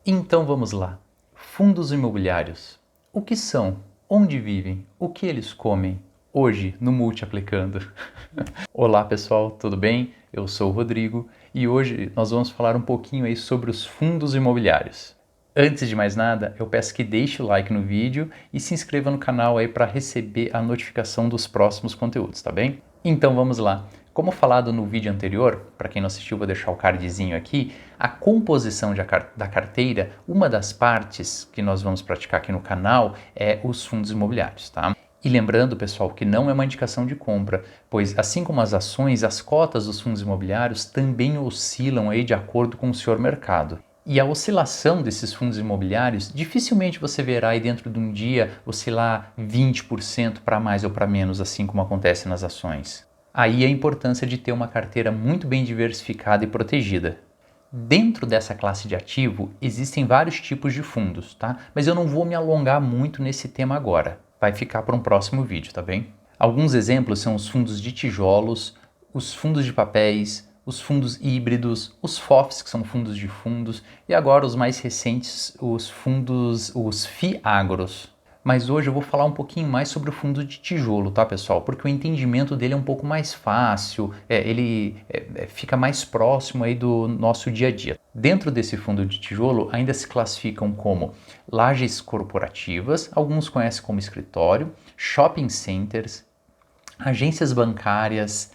Então vamos lá. Fundos imobiliários. O que são? Onde vivem? O que eles comem? Hoje no Multiaplicando. Olá pessoal, tudo bem? Eu sou o Rodrigo e hoje nós vamos falar um pouquinho aí sobre os fundos imobiliários. Antes de mais nada, eu peço que deixe o like no vídeo e se inscreva no canal aí para receber a notificação dos próximos conteúdos, tá bem? Então vamos lá. Como falado no vídeo anterior, para quem não assistiu, vou deixar o cardzinho aqui, a composição da carteira, uma das partes que nós vamos praticar aqui no canal é os fundos imobiliários, tá? E lembrando, pessoal, que não é uma indicação de compra, pois assim como as ações, as cotas dos fundos imobiliários também oscilam aí de acordo com o senhor mercado. E a oscilação desses fundos imobiliários, dificilmente você verá aí dentro de um dia oscilar 20% para mais ou para menos, assim como acontece nas ações. Aí a importância de ter uma carteira muito bem diversificada e protegida. Dentro dessa classe de ativo, existem vários tipos de fundos, tá? Mas eu não vou me alongar muito nesse tema agora. Vai ficar para um próximo vídeo, tá bem? Alguns exemplos são os fundos de tijolos, os fundos de papéis, os fundos híbridos, os FOFs, que são fundos de fundos, e agora os mais recentes, os fundos, os FIAGROS. Mas hoje eu vou falar um pouquinho mais sobre o fundo de tijolo, tá pessoal? Porque o entendimento dele é um pouco mais fácil, ele fica mais próximo aí do nosso dia a dia. Dentro desse fundo de tijolo ainda se classificam como lajes corporativas, alguns conhecem como escritório, shopping centers, agências bancárias,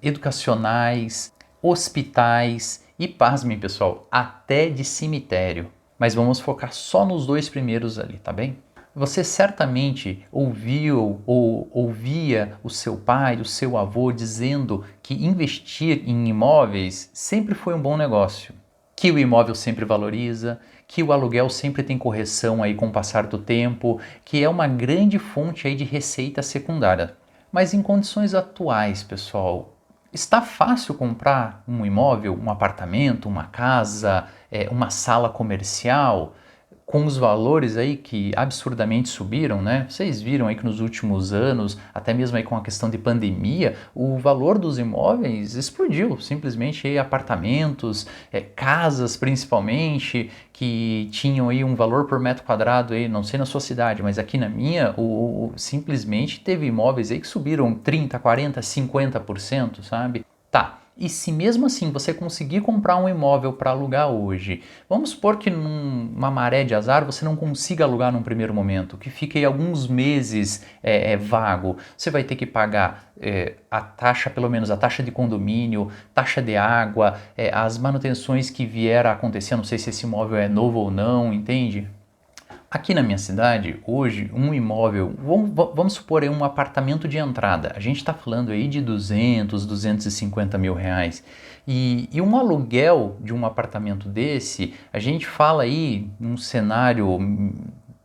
educacionais, hospitais e, pasmem pessoal, até de cemitério. Mas vamos focar só nos dois primeiros ali, tá bem? Você certamente ouviu ou ouvia o seu pai, o seu avô dizendo que investir em imóveis sempre foi um bom negócio, que o imóvel sempre valoriza, que o aluguel sempre tem correção aí com o passar do tempo, que é uma grande fonte aí de receita secundária. Mas em condições atuais, pessoal, está fácil comprar um imóvel, um apartamento, uma casa, uma sala comercial, com os valores aí que absurdamente subiram, né? Vocês viram aí que nos últimos anos, até mesmo aí com a questão de pandemia, o valor dos imóveis explodiu, simplesmente aí apartamentos, casas principalmente, que tinham aí um valor por metro quadrado aí, não sei na sua cidade, mas aqui na minha, simplesmente teve imóveis aí que subiram 30, 40, 50%, sabe? Tá. E se mesmo assim você conseguir comprar um imóvel para alugar hoje, vamos supor que numa maré de azar você não consiga alugar num primeiro momento, que fique aí alguns meses vago, você vai ter que pagar a taxa, pelo menos a taxa de condomínio, taxa de água, as manutenções que vier a acontecer, não sei se esse imóvel é novo ou não, entende? Aqui na minha cidade, hoje, um imóvel, vamos supor aí um apartamento de entrada, a gente está falando aí de 200, 250 mil reais. E um aluguel de um apartamento desse, a gente fala aí num cenário,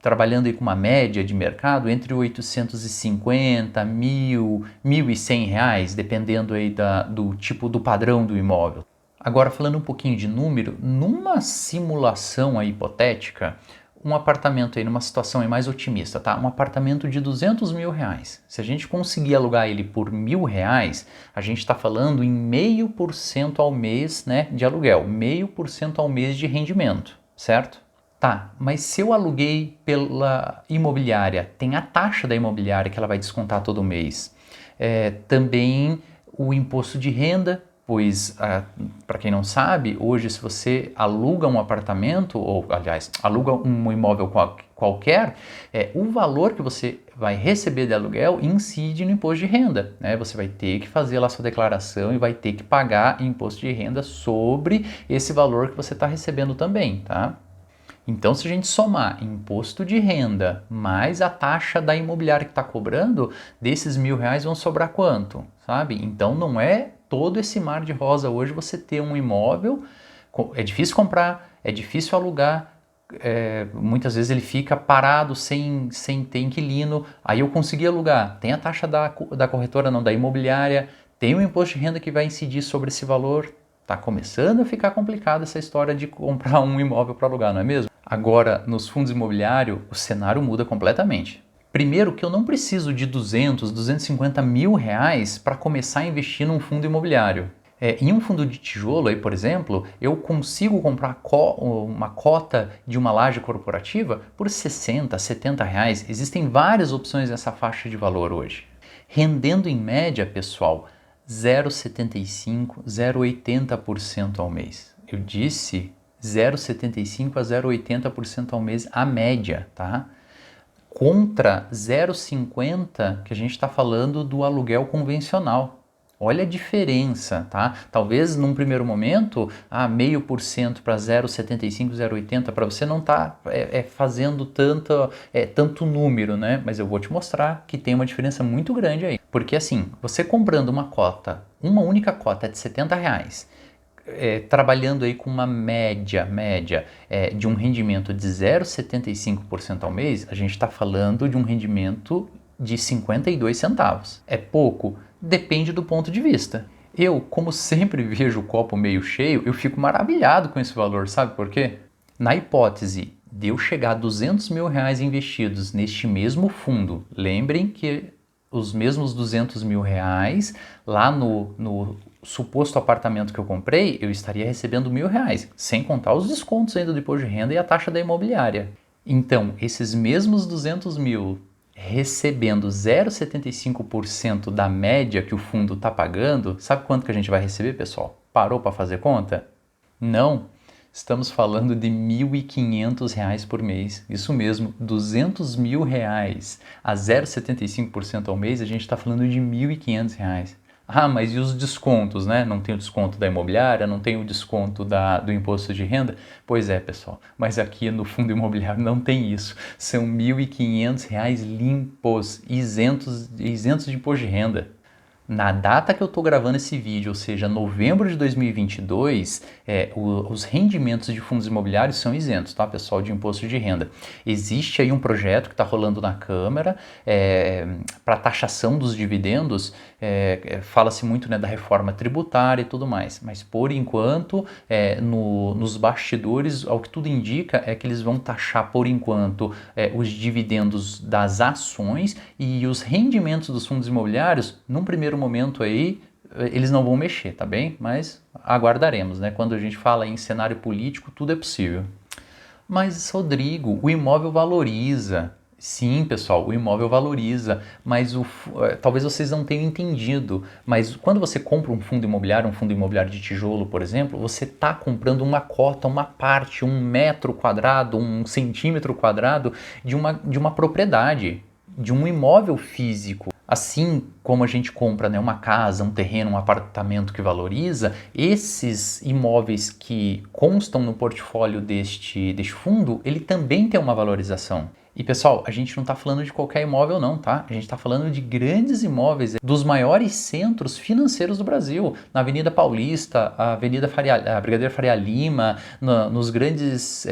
trabalhando aí com uma média de mercado, entre 850, 1.000, 1.100 reais, dependendo aí do tipo, do padrão do imóvel. Agora, falando um pouquinho de número, numa simulação aí hipotética, um apartamento aí numa situação aí mais otimista, tá? Um apartamento de 200 mil reais. Se a gente conseguir alugar ele por R$ 1.000, a gente está falando em 0,5% ao mês, né, de aluguel, 0,5% ao mês de rendimento, certo? Tá, mas se eu aluguei pela imobiliária, tem a taxa da imobiliária que ela vai descontar todo mês. Também o imposto de renda, pois, para quem não sabe, hoje se você aluga um apartamento, ou aliás, aluga um imóvel qualquer, o valor que você vai receber de aluguel incide no imposto de renda, né? Você vai ter que fazer lá sua declaração e vai ter que pagar imposto de renda sobre esse valor que você está recebendo também, tá? Então, se a gente somar imposto de renda mais a taxa da imobiliária que está cobrando, desses R$ 1.000 vão sobrar quanto, sabe? Então, não é todo esse mar de rosa hoje você ter um imóvel, é difícil comprar, é difícil alugar, muitas vezes ele fica parado sem ter inquilino, aí eu consegui alugar, tem a taxa da corretora, não, da imobiliária, tem o imposto de renda que vai incidir sobre esse valor. Está começando a ficar complicada essa história de comprar um imóvel para alugar, não é mesmo? Agora, nos fundos imobiliários, o cenário muda completamente. Primeiro que eu não preciso de 200, 250 mil reais para começar a investir num fundo imobiliário. Em um fundo de tijolo, aí, por exemplo, eu consigo comprar uma cota de uma laje corporativa por 60, 70 reais. Existem várias opções nessa faixa de valor hoje. Rendendo em média, pessoal, 0,75, 0,80% ao mês. Eu disse 0,75 a 0,80% ao mês a média, tá? Contra 0,50 que a gente está falando do aluguel convencional. Olha a diferença, tá? Talvez num primeiro momento, 0,5% para 0,75, 0,80 para você não tá fazendo tanto número, né? Mas eu vou te mostrar que tem uma diferença muito grande aí. Porque assim, você comprando uma única cota de 70 reais, trabalhando aí com uma média de um rendimento de 0,75% ao mês, a gente está falando de um rendimento de 52 centavos. É pouco? Depende do ponto de vista. Eu, como sempre vejo o copo meio cheio, eu fico maravilhado com esse valor, sabe por quê? Na hipótese de eu chegar a 200 mil reais investidos neste mesmo fundo, lembrem que os mesmos 200 mil reais lá no suposto apartamento que eu comprei, eu estaria recebendo R$ 1.000, sem contar os descontos ainda do imposto de renda e a taxa da imobiliária. Então, esses mesmos 200 mil recebendo 0,75% da média que o fundo está pagando, sabe quanto que a gente vai receber, pessoal? Parou para fazer conta? Não. Estamos falando de R$ 1.500 por mês. Isso mesmo, 200 mil reais a 0,75% ao mês, a gente está falando de R$ 1.500. Ah, mas e os descontos, né? Não tem o desconto da imobiliária, não tem o desconto do imposto de renda? Pois é, pessoal, mas aqui no fundo imobiliário não tem isso. São R$ 1.500 limpos, isentos de imposto de renda. Na data que eu estou gravando esse vídeo, ou seja, novembro de 2022, os rendimentos de fundos imobiliários são isentos, tá, pessoal, de imposto de renda. Existe aí um projeto que está rolando na Câmara para taxação dos dividendos, fala-se muito, né, da reforma tributária e tudo mais, mas por enquanto, nos bastidores, ao que tudo indica, é que eles vão taxar por enquanto os dividendos das ações e os rendimentos dos fundos imobiliários, num primeiro momento aí, eles não vão mexer, tá bem? Mas aguardaremos, né? Quando a gente fala em cenário político, tudo é possível. Mas, Rodrigo, o imóvel valoriza. Sim, pessoal, o imóvel valoriza, mas talvez vocês não tenham entendido, mas quando você compra um fundo imobiliário de tijolo, por exemplo, você está comprando uma cota, uma parte, 1 metro quadrado, 1 centímetro quadrado de uma propriedade, de um imóvel físico. Assim como a gente compra, né, uma casa, um terreno, um apartamento que valoriza, esses imóveis que constam no portfólio deste fundo, ele também tem uma valorização. E pessoal, a gente não está falando de qualquer imóvel não, tá? A gente está falando de grandes imóveis dos maiores centros financeiros do Brasil, na Avenida Paulista, a Brigadeiro Faria Lima, nas grandes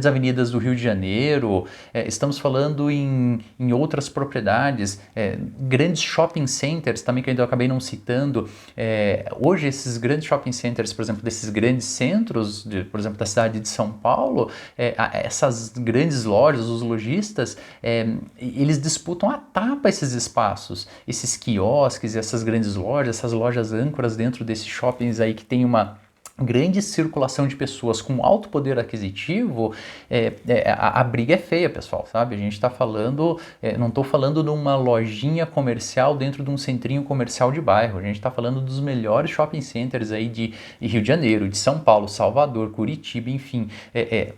avenidas do Rio de Janeiro, estamos falando em outras propriedades, grandes shopping centers também que eu acabei não citando. Hoje esses grandes shopping centers, por exemplo, desses grandes centros, por exemplo, da cidade de São Paulo, essas grandes lojas, os lojistas, eles disputam a tapa esses espaços, esses quiosques, essas grandes lojas, essas lojas âncoras dentro desses shoppings aí que tem uma grande circulação de pessoas com alto poder aquisitivo, a briga é feia, pessoal, sabe? A gente está falando, não estou falando de uma lojinha comercial dentro de um centrinho comercial de bairro, a gente está falando dos melhores shopping centers aí de Rio de Janeiro, de São Paulo, Salvador, Curitiba, enfim.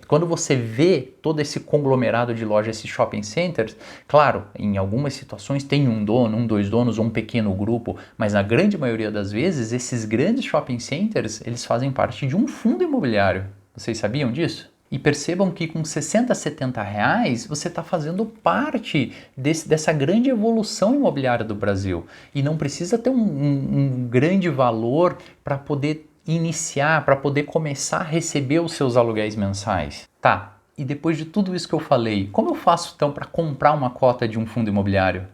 Quando você vê todo esse conglomerado de lojas, esses shopping centers, claro, em algumas situações tem um dono, dois donos ou um pequeno grupo, mas na grande maioria das vezes, esses grandes shopping centers, eles fazem parte de um fundo imobiliário. Vocês sabiam disso? E percebam que com 60, 70 reais você está fazendo parte dessa grande evolução imobiliária do Brasil. E não precisa ter um grande valor para poder iniciar, para poder começar a receber os seus aluguéis mensais. Tá, e depois de tudo isso que eu falei, como eu faço então para comprar uma cota de um fundo imobiliário?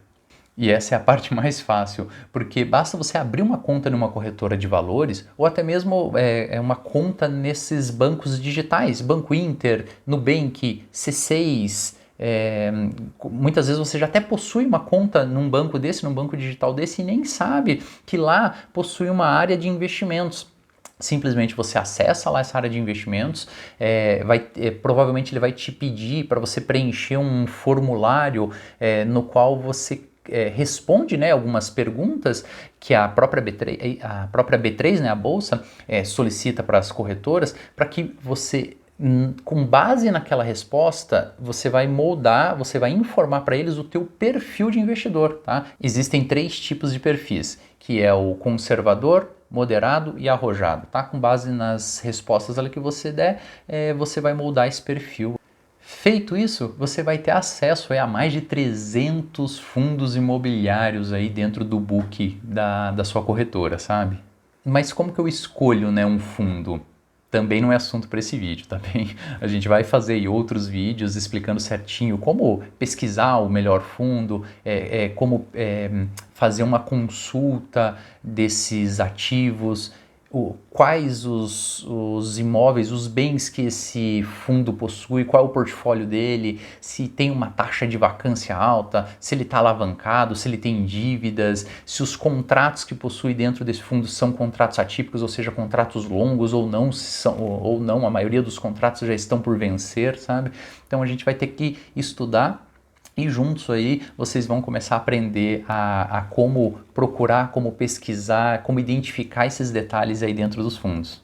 E essa é a parte mais fácil, porque basta você abrir uma conta numa corretora de valores ou até mesmo uma conta nesses bancos digitais, Banco Inter, Nubank, C6, Muitas vezes você já até possui uma conta num banco desse, num banco digital desse, e nem sabe que lá possui uma área de investimentos. Simplesmente você acessa lá essa área de investimentos, provavelmente ele vai te pedir para você preencher um formulário no qual você responde, né, algumas perguntas que a própria B3, né, a bolsa, solicita para as corretoras, para que você, com base naquela resposta, você vai moldar, você vai informar para eles o teu perfil de investidor, tá? Existem 3 tipos de perfis, que é o conservador, moderado e arrojado, tá? Com base nas respostas ali que você der, você vai moldar esse perfil. Feito isso, você vai ter acesso a mais de 300 fundos imobiliários aí dentro do book da sua corretora, sabe? Mas como que eu escolho, né, um fundo? Também não é assunto para esse vídeo, tá bem? A gente vai fazer aí outros vídeos explicando certinho como pesquisar o melhor fundo, como fazer uma consulta desses ativos, quais os imóveis, os bens que esse fundo possui, qual é o portfólio dele, se tem uma taxa de vacância alta, se ele está alavancado, se ele tem dívidas, se os contratos que possui dentro desse fundo são contratos atípicos, ou seja, contratos longos ou não, ou não, a maioria dos contratos já estão por vencer, sabe? Então a gente vai ter que estudar. E juntos aí vocês vão começar a aprender a como procurar, como pesquisar, como identificar esses detalhes aí dentro dos fundos.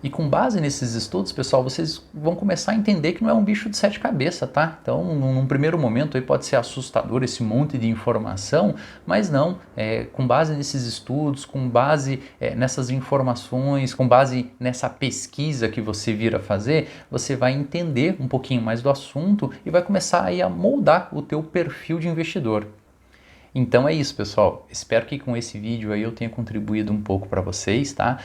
E com base nesses estudos, pessoal, vocês vão começar a entender que não é um bicho de 7 cabeças, tá? Então, num primeiro momento aí pode ser assustador esse monte de informação, mas não, com base nesses estudos, com base nessas informações, com base nessa pesquisa que você vir a fazer, você vai entender um pouquinho mais do assunto e vai começar aí a moldar o teu perfil de investidor. Então é isso, pessoal. Espero que com esse vídeo aí eu tenha contribuído um pouco para vocês, tá?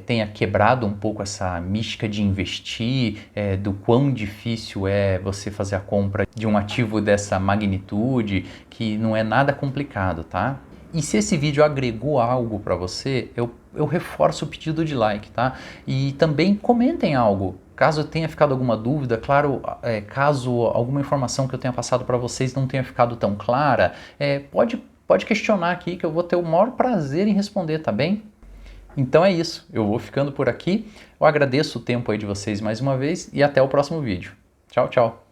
Tenha quebrado um pouco essa mística de investir, do quão difícil é você fazer a compra de um ativo dessa magnitude, que não é nada complicado, tá? E se esse vídeo agregou algo para você, eu reforço o pedido de like, tá? E também comentem algo. Caso tenha ficado alguma dúvida, claro, caso alguma informação que eu tenha passado para vocês não tenha ficado tão clara, pode questionar aqui que eu vou ter o maior prazer em responder, tá bem? Então é isso, eu vou ficando por aqui, eu agradeço o tempo aí de vocês mais uma vez e até o próximo vídeo. Tchau, tchau!